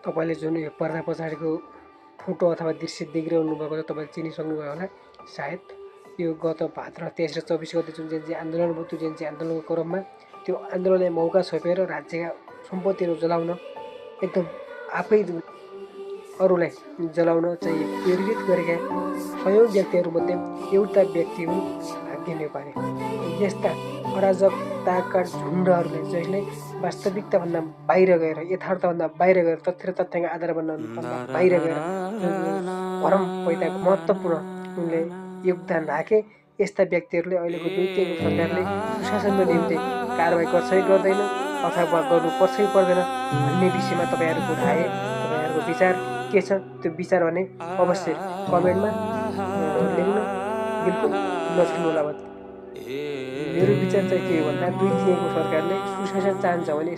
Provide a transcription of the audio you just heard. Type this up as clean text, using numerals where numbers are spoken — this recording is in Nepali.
तपाईँले जुन यो पर्दा पछाडिको फोटो अथवा दृश्य देखिरहनु भएको छ तपाईँले चिनिसक्नुभयो होला सायद यो गत भाद्र 23 र 24 गते जुन जेन्जी आन्दोलन भयो त्यो जेन्जी आन्दोलनको क्रममा त्यो आन्दोलनले मौका छोपेर राज्यका सम्पत्तिहरू जलाउन एकदम आफै अरूलाई जलाउन चाहिँ प्रेरित गरेका सयौं व्यक्तिहरूमध्ये एउटा व्यक्ति हुन् भाग्य नेपाली। यस्ता अराजकताका झुन्डहरूले जसले वास्तविकताभन्दा बाहिर गएर यथार्थभन्दा बाहिर गएर तथ्य र तथ्याङ्क आधार भन्दा बाहिर गएर भरम पैदाको महत्त्वपूर्ण उनले योगदान राखे। यस्ता व्यक्तिहरूले अहिलेको दुईटैको सरकारले सुशासनको निम्ति कारबाही गर्छ कि गर्दैन अथवा गर्नुपर्छ कि पर्दैन भन्ने विषयमा तपाईँहरूको राय तपाईँहरूको विचार के छ त्यो विचार भने अवश्य कमेन्टमा लेख्न बिल्कुल नछुल्नुहोला। मेरो विचार चाहिँ के हो भन्दा दुई तिनको सरकारले सुशासन चाहन्छ भने